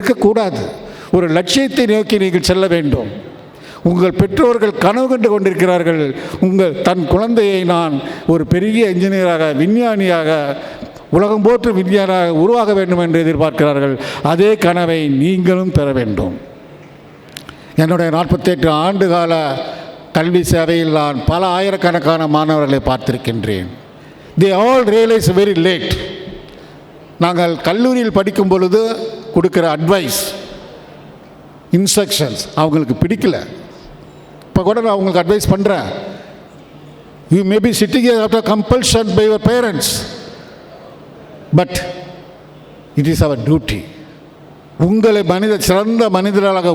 இருக்கக்கூடாது. ஒரு லட்சியத்தை நோக்கி நீங்கள் செல்ல வேண்டும். உங்கள் பெற்றோர்கள் கனவு கண்டு கொண்டிருக்கிறார்கள், தன் குழந்தையை நான் ஒரு பெரிய இன்ஜினியராக, விஞ்ஞானியாக, உலகம் போற்று விஞ்ஞானியாக உருவாக வேண்டும் என்று எதிர்பார்க்கிறார்கள். அதே கனவை நீங்களும் பெற வேண்டும். என்னுடைய 48 ஆண்டு கால கல்வி சேவையில் நான் பல ஆயிரக்கணக்கான மாணவர்களை பார்த்திருக்கின்றேன். They all realise very late. நாங்கள் கல்லூரியில் படிக்கும் பொழுது கொடுக்குற அட்வைஸ், இன்ஸ்ட்ரக்ஷன்ஸ் அவங்களுக்கு பிடிக்கல. இப்போ கூட நான் அவங்களுக்கு அட்வைஸ் பண்ணுறேன். You may be sitting after compulsion by your parents, but it is our duty. உங்களை சிறந்த மனிதர்களாக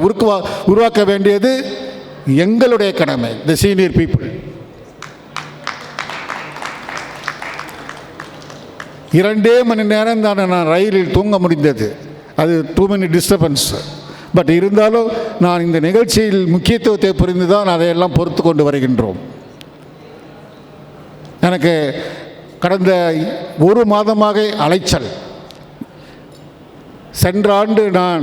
உருவாக்க வேண்டியது எங்களுடைய கடமை, த சீனியர் பீப்புள். 2 மணி நேரம் தானே நான் ரயிலில் தூங்க முடிந்தது. அது டூ மெனி டிஸ்டர்பன்ஸ். பட் இருந்தாலும் நான் இந்த நிகழ்ச்சியில் முக்கியத்துவத்தை புரிந்து தான் அதையெல்லாம் பொறுத்து கொண்டு வருகின்றோம். எனக்கு கடந்த 1 மாதமாக அலைச்சல். சென்ற ஆண்டு நான்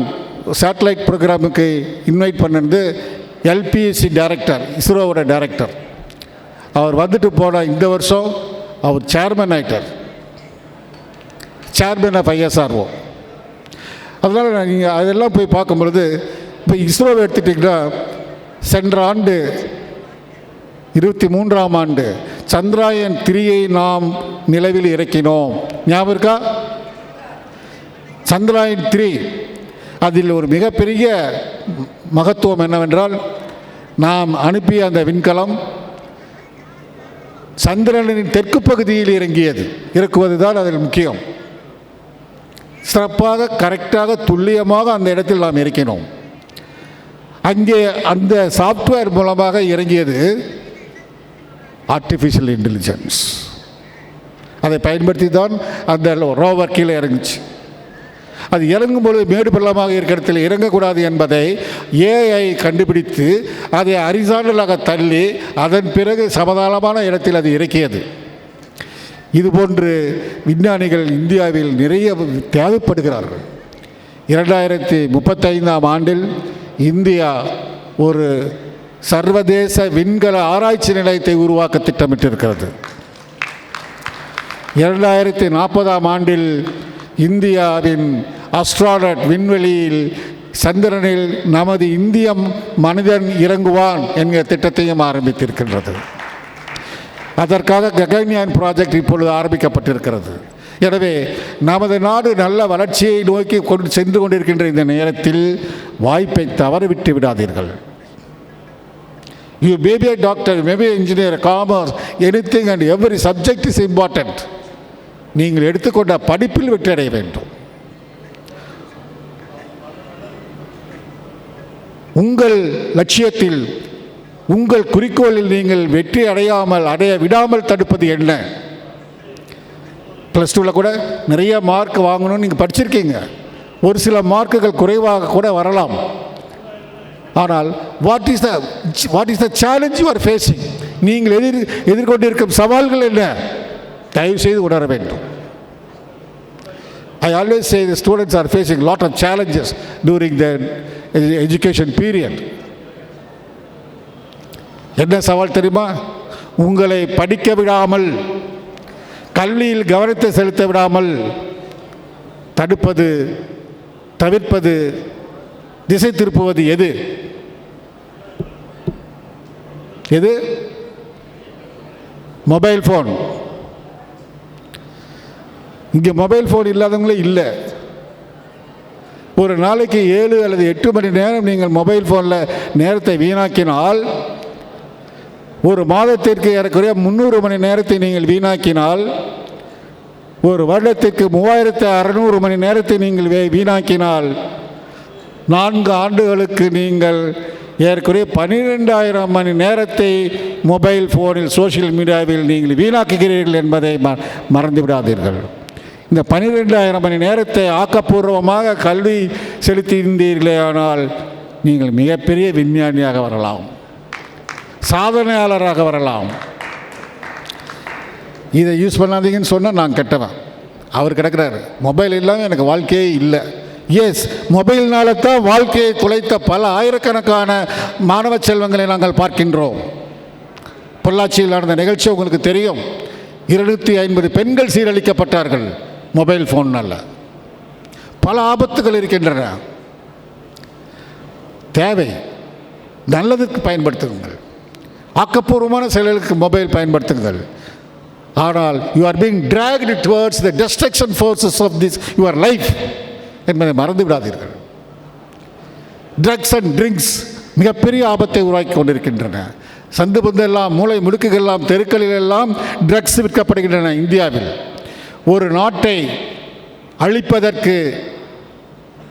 சேட்டலைட் ப்ரோக்ராமுக்கு இன்வைட் பண்ணிருந்து எல்பிஎஸ்சி டைரக்டர், இஸ்ரோவோட டைரக்டர். அவர் வந்துட்டு போன இந்த வருஷம் அவர் சேர்மன் ஆகிட்டார், சேர்மன் ஆஃப் ISRO. அதனால் நீங்கள் அதெல்லாம் போய் பார்க்கும் பொழுது, இப்போ இஸ்ரோவை எடுத்துட்டிங்கன்னா சென்ற ஆண்டு 23ஆம் ஆண்டு சந்திராயன் 3ஐ நாம் நிலவில் இறக்கினோம். ஞாபகம் இருக்கா? சந்திராயன் 3 அதில் ஒரு மிகப்பெரிய மகத்துவம் என்னவென்றால், நாம் அனுப்பிய அந்த விண்கலம் சந்திரனின் தெற்கு பகுதியில் இறக்குவது தான் அதில் முக்கியம். சிறப்பாக, கரெக்டாக, துல்லியமாக அந்த இடத்தில் நாம் இறக்கினோம். அங்கே அந்த சாஃப்ட்வேர் மூலமாக இறங்கியது ஆர்டிஃபிஷியல் இன்டெலிஜென்ஸ். அதை பயன்படுத்தி தான் அந்த ரோவர் கீழே இறங்குச்சு. அது இறங்கும்பொழுது மேடு பள்ளமாக இருக்கிற இடத்தில் இறங்கக்கூடாது என்பதை AI கண்டுபிடித்து அதை ஹரிசாண்டலாக தள்ளி அதன் பிறகு சமதளமான இடத்தில் அது இறக்கியது. இதுபோன்று விஞ்ஞானிகள் இந்தியாவில் நிறைய தேவைப்படுகிறார்கள். 2035ஆம் ஆண்டில் இந்தியா ஒரு சர்வதேச விண்கல ஆராய்ச்சி நிலையத்தை உருவாக்க திட்டமிட்டிருக்கிறது. 2040ஆம் ஆண்டில் இந்தியாவின் அஸ்ட்ரானட் விண்வெளியில் சந்திரனில் நமது இந்திய மனிதன் இறங்குவான் என்கிற திட்டத்தையும் ஆரம்பித்திருக்கின்றது. அதற்காக ககன்யான் ப்ராஜெக்ட் இப்பொழுது ஆரம்பிக்கப்பட்டிருக்கிறது. எனவே நமது நாடு நல்ல வளர்ச்சியை நோக்கி சென்று கொண்டிருக்கின்ற இந்த நேரத்தில் வாய்ப்பை தவறவிட்டு விடாதீர்கள். You may be a doctor, you may be an engineer, commerce, anything and every subject is important. நீங்கள் எடுத்துக்கொண்ட படிப்பில் வெற்றி அடைய வேண்டும். உங்கள் லட்சியத்தில், உங்கள் குறிக்கோளில் நீங்கள் வெற்றி அடைய விடாமல் தடுப்பது என்ன? +2ல் கூட நிறைய மார்க் வாங்கணும்னு நீங்கள் படிச்சிருக்கீங்க. ஒரு சில மார்க்குகள் குறைவாக கூட வரலாம். ஆனால் what is the challenge you are facing? நீங்கள் எதிர்கொண்டிருக்கும் சவால்கள் என்ன? தயவு செய்து உணர வேண்டும். I always say the students are facing lot of challenges during their education period. என்ன சவால் தெரியுமா? உங்களை படிக்க விடாமல், கல்வியில் கவனத்தை செலுத்த விடாமல் தடுப்பது, தவிர்ப்பது, திசை திருப்புவது எது? Mobile phone. இங்கே மொபைல் ஃபோன் இல்லாதவங்களே இல்லை. ஒரு நாளைக்கு 7 அல்லது 8 மணி நேரம் நீங்கள் மொபைல் ஃபோனில் நேரத்தை வீணாக்கினால், ஒரு மாதத்திற்கு ஏறக்குறைய 300 மணி நேரத்தை நீங்கள் வீணாக்கினால், ஒரு வருடத்திற்கு 3600 மணி நேரத்தை நீங்கள் வீணாக்கினால், 4 ஆண்டுகளுக்கு நீங்கள் ஏறக்குறைய 12000 மணி நேரத்தை மொபைல் ஃபோனில், சோஷியல் மீடியாவில் நீங்கள் வீணாக்குகிறீர்கள் என்பதை மறந்து விடாதீர்கள். இந்த 12000 மணி நேரத்தை ஆக்கப்பூர்வமாக கல்வி செலுத்தியிருந்தீர்களே ஆனால் நீங்கள் மிகப்பெரிய விஞ்ஞானியாக வரலாம், சாதனையாளராக வரலாம். இதை யூஸ் பண்ணாதீங்கன்னு சொன்னால் நான் கெட்டவன். அவர் கிடக்கிறாரு, மொபைல் இல்லாமல் எனக்கு வாழ்க்கையே இல்லை. எஸ், மொபைல்னால தான் வாழ்க்கையை குலைத்த பல ஆயிரக்கணக்கான மாணவ செல்வங்களை நாங்கள் பார்க்கின்றோம். பொள்ளாச்சியில் நடந்த நிகழ்ச்சி உங்களுக்கு தெரியும். 250 பெண்கள் சீரழிக்கப்பட்டார்கள் மொபைல் ஃபோன்னால். பல ஆபத்துகள் இருக்கின்றன. தேவை, நல்லதுக்கு பயன்படுத்துங்கள், ஆக்கப்பூர்வமான செயல்களுக்கு மொபைல் பயன்படுத்துங்கள். ஆனால் you are being dragged towards the destruction forces of this your life என்பதை மறந்து விடாதீர்கள். ட்ரக்ஸ் அண்ட் ட்ரிங்க்ஸ் மிகப்பெரிய ஆபத்தை உருவாக்கி கொண்டிருக்கின்றன. சந்து பந்து எல்லாம், மூளை முடுக்குகள் எல்லாம், தெருக்களில் எல்லாம் ட்ரக்ஸ் விற்கப்படுகின்றன. இந்தியாவில் ஒரு நாட்டை அழிப்பதற்கு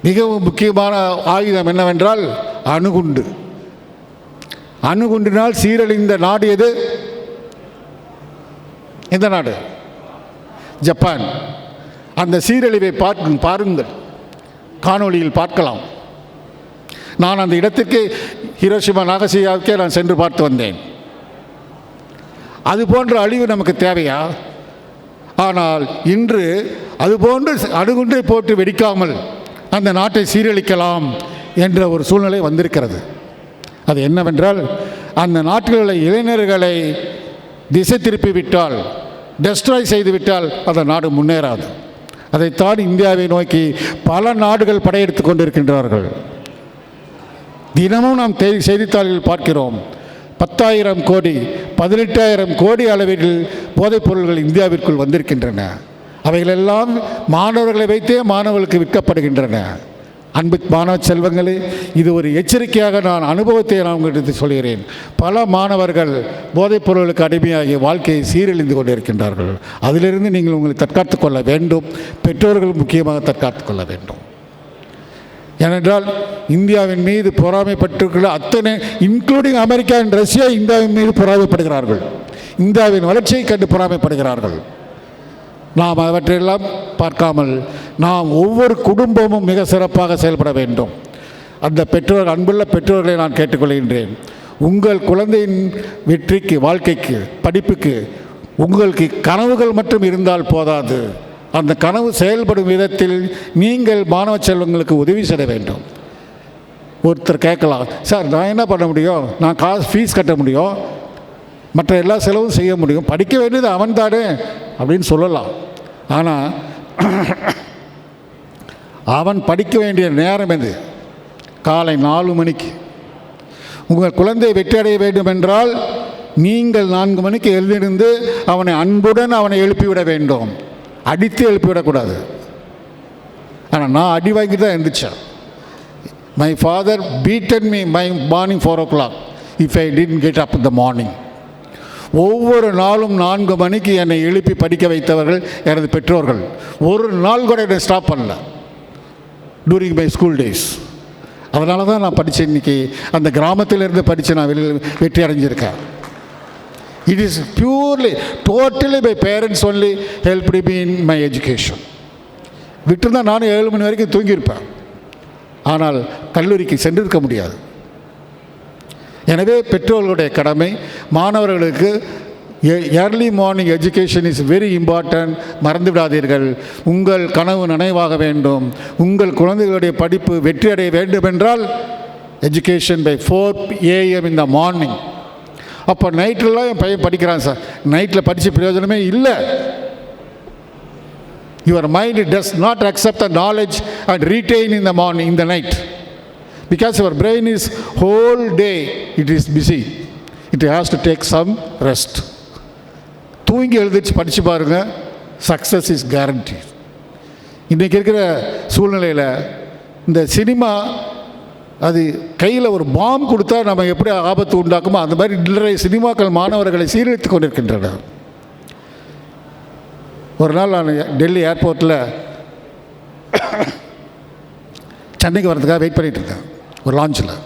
மிகவும் முக்கியமான ஆயுதம் என்னவென்றால் அணுகுண்டு. அணுகுண்டினால் சீரழிந்த நாடு எது? எந்த நாடு? ஜப்பான். அந்த சீரழிவை பாருங்கள், காணொளியில் பார்க்கலாம். நான் அந்த இடத்திற்கு, ஹிரோஷிமா நாகசாகிக்கே நான் சென்று பார்த்து வந்தேன். அது போன்ற அழிவு நமக்கு தேவையா? ஆனால் இன்று அதுபோன்று அணுகுண்டை போட்டு வெடிக்காமல் அந்த நாட்டை சீரழிக்கலாம் என்ற ஒரு சூழ்நிலை வந்திருக்கிறது. அது என்னவென்றால், அந்த நாட்டில் உள்ள இளைஞர்களை திசை திருப்பி விட்டால், டெஸ்ட்ராய் செய்துவிட்டால் அந்த நாடு முன்னேறாது. அதைத்தான் இந்தியாவை நோக்கி பல நாடுகள் படையெடுத்து கொண்டிருக்கின்றார்கள். தினமும் நாம் செய்தித்தாள்கள் பார்க்கிறோம். 10,000 கோடி 18,000 கோடி அளவில் போதைப் பொருள்கள் இந்தியாவிற்குள் வந்திருக்கின்றன. அவைகளெல்லாம் மாணவர்களை வைத்தே மாணவர்களுக்கு விற்கப்படுகின்றன. அன்பு மாணவ செல்வங்களே, இது ஒரு எச்சரிக்கையாக நான் அனுபவத்தை நான் உங்களுக்கு சொல்கிறேன். பல மாணவர்கள் போதைப் பொருளுக்கு அடிமையாகி வாழ்க்கையை சீரழிந்து கொண்டிருக்கின்றார்கள். அதிலிருந்து நீங்கள் உங்களை தற்காத்து கொள்ள வேண்டும். பெற்றோர்கள் முக்கியமாக தற்காத்து கொள்ள வேண்டும். ஏனென்றால் இந்தியாவின் மீது பொறாமைப்பட்டிருக்கிற அத்தனை, இன்க்ளூடிங் அமெரிக்கா அண்ட் ரஷ்யா, இந்தியாவின் மீது பொறாமைப்படுகிறார்கள். இந்தியாவின் வளர்ச்சியை கண்டு பொறாமைப்படுகிறார்கள். நாம் அவற்றையெல்லாம் பார்க்காமல் நாம் ஒவ்வொரு குடும்பமும் மிக சிறப்பாக செயல்பட வேண்டும். அந்த பெற்றோர், அன்புள்ள பெற்றோர்களை நான் கேட்டுக்கொள்கின்றேன். உங்கள் குழந்தையின் வெற்றிக்கு, வாழ்க்கைக்கு, படிப்புக்கு உங்களுக்கு கனவுகள் மட்டும் இருந்தால் போதாது. அந்த கனவு செயல்படும் விதத்தில் நீங்கள் மாணவ செல்வங்களுக்கு உதவி செய்ய வேண்டும். ஒருத்தர் கேட்கலாம், சார் நான் என்ன பண்ண முடியும்? நான் ஃபீஸ் கட்ட முடியும், மற்ற எல்லா செலவும் செய்ய முடியும், படிக்க வேண்டியது அவன் தானே அப்படின்னு சொல்லலாம். ஆனால் அவன் படிக்க வேண்டிய நேரம் எது? காலை 4 மணிக்கு. உங்கள் குழந்தை வெற்றி அடைய வேண்டும் என்றால் நீங்கள் 4 மணிக்கு எழுந்திருந்து அவனை அன்புடன் அவனை எழுப்பிவிட வேண்டும். அடித்து எழுப்பிவிடக்கூடாது. ஆனால் நான் அடி வாங்கி தான் எழுந்திரிச்சேன். My father beaten me my morning 4 o'clock if I didn't get up in the morning. ஒவ்வொரு நாளும் 4 மணிக்கு என்னை எழுப்பி படிக்க வைத்தவர்கள் எனது பெற்றோர்கள். ஒரு நாள் கூட என்னை ஸ்டாப் பண்ணல டூரிங் மை ஸ்கூல் டேஸ். அதனால தான் நான் படித்தேன். இன்றைக்கி அந்த கிராமத்திலிருந்து படித்து நான் வெற்றி அடைஞ்சிருக்கேன். It is purely, totally my parents only helped me in my education. விட்டுருந்தால் நானும் 7 மணி வரைக்கும் தூங்கியிருப்பேன். ஆனால் கல்லூரிக்கு சென்றிருக்க முடியாது. எனவே பெற்றோர்களுடைய கடமை, மாணவர்களுக்கு early morning education is very important. மறந்து விடாதீர்கள். உங்கள் கனவு நினைவாக வேண்டும், உங்கள் குழந்தைகளுடைய படிப்பு வெற்றி அடைய வேண்டும் என்றால் education by 4 AM in the morning. அப்போ நைட்லலாம் என் பையன் படிக்கிறான் சார். நைட்டில் படித்த பிரயோஜனமே இல்லை. Your mind does not accept the knowledge and retain in the morning, in the night, because your brain is whole day it is busy. It has to take some rest. தூங்கி எழுதிச்சு படித்து பாருங்கள், success is guarantee. இன்றைக்கி இருக்கிற சூழ்நிலையில் இந்த cinema அது கையில் ஒரு பாம் கொடுத்தா நம்ம எப்படி ஆபத்து உண்டாக்குமோ அந்த மாதிரி நிறைய சினிமாக்கள் மாணவர்களை சீரழித்து கொண்டிருக்கின்றன. ஒரு நாள் நான் டெல்லி ஏர்போர்ட்டில் சென்னைக்கு வர்றதுக்காக வெயிட் பண்ணிகிட்டு இருக்கேன். ஒரு லான்ச்சில்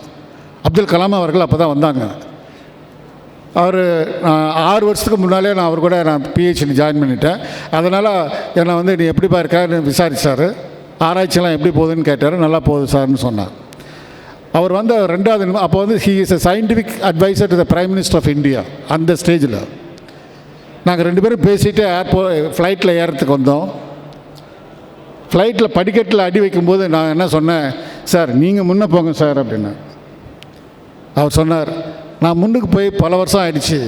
அப்துல் கலாம் அவர்கள் அப்போ தான் வந்தாங்க. அவர் 6 வருஷத்துக்கு முன்னாலே நான் அவர் கூட நான் PhD ஜாயின் பண்ணிட்டேன். அதனால் என்னை நீ எப்படிப்பா இருக்கான்னு விசாரித்தார். ஆராய்ச்சியெல்லாம் எப்படி போகுதுன்னு கேட்டார். நல்லா போகுது சார்னு சொன்னார். அவர் 2வது அப்போ he is a scientific advisor to the prime minister of India. அந்த ஸ்டேஜில் நாங்கள் 2 பேரும் பேசிவிட்டு ஃப்ளைட்டில் ஏறத்துக்கு வந்தோம். ஃப்ளைட்டில் படிக்கட்டில் அடி வைக்கும்போது நான் என்ன சொன்னேன், சார் நீங்கள் முன்னே போங்க சார் அப்படின்னு. அவர் சொன்னார், நான் முன்னுக்கு போய் பல வருஷம் ஆயிடுச்சு,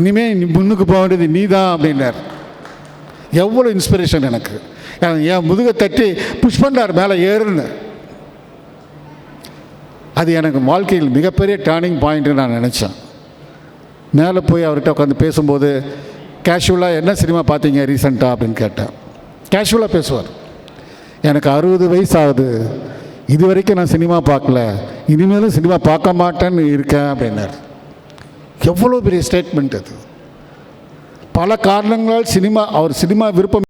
இனிமேல் நீ முன்னுக்கு போக வேண்டியது நீ தான் அப்படின்னார். எவ்வளோ இன்ஸ்பிரேஷன் எனக்கு. என் முதுகை தட்டி புஷ் பண்ணார் மேலே ஏறுன்னு. அது எனக்கு வாழ்க்கையில் மிகப்பெரிய டேர்னிங் பாயிண்ட்டு நான் நினச்சேன். மேலே போய் அவர்கிட்ட உட்காந்து பேசும்போது கேஷுவலாக என்ன சினிமா பார்த்தீங்க ரீசெண்டாக அப்படின்னு கேட்டேன். கேஷுவலாக பேசுவார். எனக்கு 60 வயசு ஆகுது, இது வரைக்கும் நான் சினிமா பார்க்கல, இனிமேலும் சினிமா பார்க்க மாட்டேன்னு இருக்கேன் அப்படின்னார். எவ்வளோ பெரிய ஸ்டேட்மெண்ட் அது. பல காரணங்களால் அவர் சினிமா விருப்பம்